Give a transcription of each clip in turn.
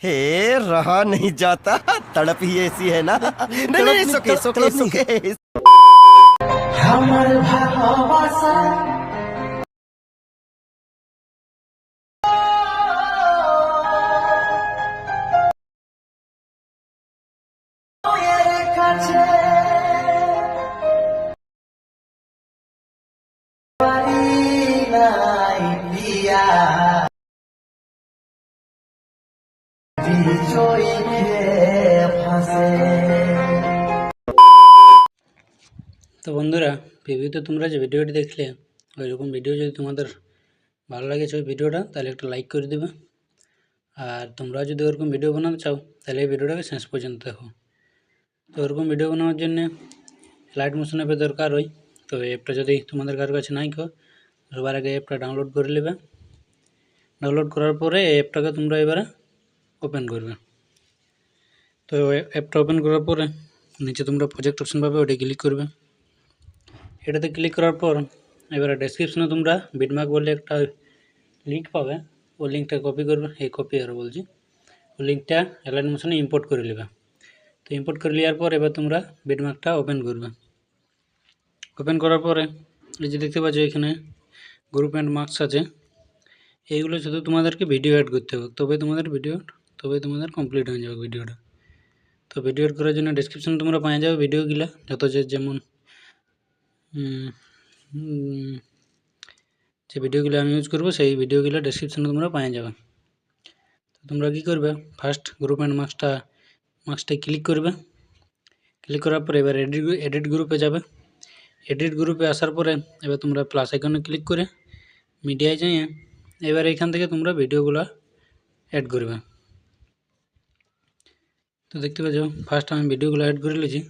हे रहा नहीं जाता, तड़प ही ऐसी है ना। नहीं नहीं, सुके सुके सुके। আমার ভালোবাসা এর কাছে পারি নাই দিয়া বিজয়ীকে ফাঁসে। তো বন্ধুরা, প্রিভিউতে তোমরা যে ভিডিওটি দেখলে, ওই রকম ভিডিও যদি তোমাদের ভালো লাগেছে ওই ভিডিওটা, তাহলে একটা লাইক করে দেবে। আর তোমরা যদি ওরকম ভিডিও বানাতে চাও তাহলে এই ভিডিওটাকে শেষ পর্যন্ত দেখো। তো ওরকম ভিডিও বানানোর জন্য লাইট মোশন অ্যাপের দরকার হয়। তো অ্যাপটা যদি তোমাদের কারোর কাছে নাই কেউ, সবার আগে অ্যাপটা ডাউনলোড করে নেবে। ডাউনলোড করার পরে এই অ্যাপটাকে তোমরা এবারে ওপেন করবে। তো অ্যাপটা ওপেন করার পরে নিচে তোমরা প্রজেক্ট অপশন পাবে, ওটা ক্লিক করবে। এটাতে ক্লিক করার পর এবারে ডেসক্রিপশনে তোমরা বিটমার্ক বলে একটা লিঙ্ক পাবে, ওই লিঙ্কটা কপি করবে। এই কপি আরও বলছি, ওই লিঙ্কটা অ্যালাইন মোশনে ইম্পোর্ট করে নেবে। তো ইম্পোর্ট করে নেওয়ার পর এবার তোমরা বিটমার্কটা ওপেন করবে। ওপেন করার পরে এই যে দেখতে পাচ্ছ এখানে গ্রুপ অ্যান্ড মার্কস আছে, এইগুলো শুধু তোমাদেরকে ভিডিও অ্যাড করতে হবে, তবে তোমাদের কমপ্লিট হয়ে যাবে ভিডিওটা। তো ভিডিও অ্যাড করার জন্য ডেসক্রিপশনে তোমরা পেয়ে যাবে ভিডিওগুলো, যত যেমন যে ভিডিওগুলো আমি ইউজ করবো সেই ভিডিওগুলো ডেসক্রিপশনে তোমরা পেয়ে যাবে। তো তোমরা কী করবে, ফার্স্ট গ্রুপ অ্যান্ড মার্কসটায় ক্লিক করবে। ক্লিক করার পরে এবার এডিট গ্রুপে যাবে। এডিট গ্রুপে আসার পরে এবার তোমরা প্লাস আইকনে ক্লিক করে মিডিয়ায় যাইয়ে এবার এখান থেকে তোমরা ভিডিওগুলো অ্যাড করবে। তো দেখতে পাচ্ছ ফার্স্ট আমি ভিডিওগুলো অ্যাড করে নিয়েছি।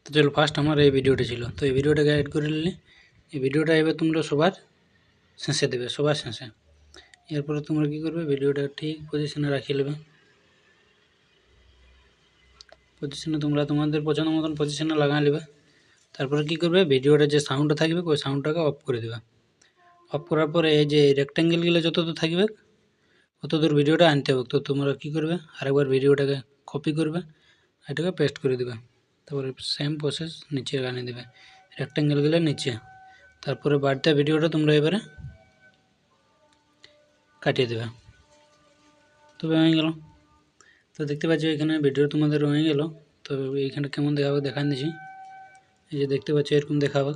তো চলো, ফার্স্ট আমার এই ভিডিওটা ছিল, তো এই ভিডিওটাকে অ্যাড করে নিলে এই ভিডিওটা এবার তোমরা সবার শেষে দেবে, সবার শেষে। এরপরে তোমরা কী করবে, ভিডিওটা ঠিক পজিশনে রাখিয়ে নেবে। পজিশনে তোমরা তোমাদের পছন্দ মতন পজিশনে লাগাই নেবে। তারপরে কী করবে, ভিডিওটা যে সাউন্ডটা থাকবে ওই সাউন্ডটাকে অফ করে দেবে। অফ করার পরে এই যে রেক্ট্যাঙ্গেলগুলো যতদূর থাকবে অতদূর ভিডিওটা আনতে হবে। তো তোমরা কী করবে, আরেকবার ভিডিওটাকে কপি করবে, এটাকে পেস্ট করে দেবে। তারপরে সেম প্রসেস নিচে আনিয়ে দেবে, রেক্ট্যাঙ্গেলগুলো নিচে। তারপরে বাড়তি ভিডিওটা তোমরা এবারে কাটিয়ে দেবে। তবে হয়ে গেল। তো দেখতে পাচ্ছ এখানে ভিডিও তোমাদের হয়ে গেল। তো এইখানে কেমন দেখাবে দেখান দিচ্ছি। এই যে দেখতে পাচ্ছ এরকম দেখাবে,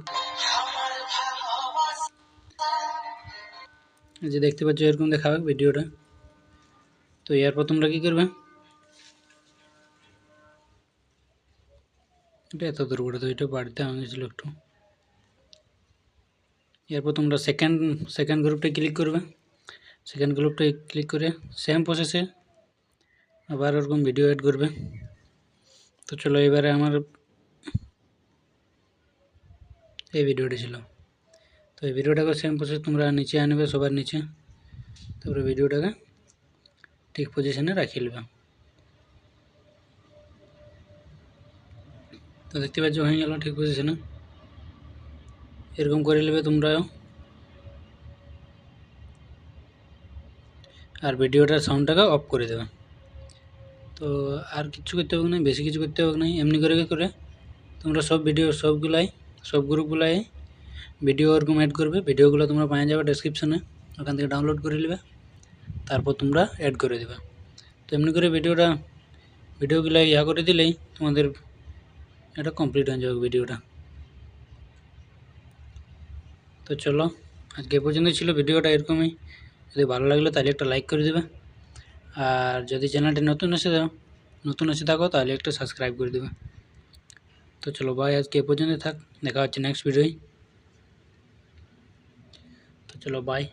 এই যে দেখতে পাচ্ছ এরকম দেখাবে ভিডিওটা। তো এরপর তোমরা কী করবে, এটা এত দূর করে, তো এটা বাড়িতে হয়ে গেছিলো একটু। এরপর তোমরা সেকেন্ড গ্রুপটা ক্লিক করবে। সেকেন্ড গ্রুপটা ক্লিক করে সেম প্রসেসে আবার ওরকম ভিডিও অ্যাড করবে। তো চলো, এবারে আমার এই ভিডিওটি ছিল। তো এই ভিডিওটাকে সেম প্রসেস তোমরা নিচে আনবে, সবার নিচে। তারপরে ভিডিওটাকে ঠিক পজিশনে রাখিয়ে নেবে। তো দেখতে পাচ্ছ হয়ে গেল ঠিক পজিশনে। এরকম করে নেবে তোমরাও। আর ভিডিওটার সাউন্ডটাকে অফ করে দেবে। তো আর কিছু করতে হবে না, বেশি কিছু করতে হবে না। এমনি করে তোমরা সব ভিডিও সব গ্রুপগুলাই ভিডিও ওরকম অ্যাড করবে। ভিডিওগুলো তোমরা পেয়ে যাবে ডেসক্রিপশনে, ওখান থেকে ডাউনলোড করে নেবে, তারপর তোমরা অ্যাড করে দেবে। তো এমনি করে ভিডিওগুলো করে দিলেই তোমাদের এটা কমপ্লিট হয়ে যাবে ভিডিওটা। তো চলো, আজকে এ পর্যন্ত ছিল ভিডিওটা এরকমই। যদি ভালো লাগলো তাহলে একটা লাইক করে দেবে। আর যদি চ্যানেলটি নতুন এসে থাকো তাহলে একটা সাবস্ক্রাইব করে দেবে। তো চলো ভাই, আজকে এ পর্যন্ত থাক, দেখা হচ্ছে নেক্সট ভিডিওয়। তো চলো বাই।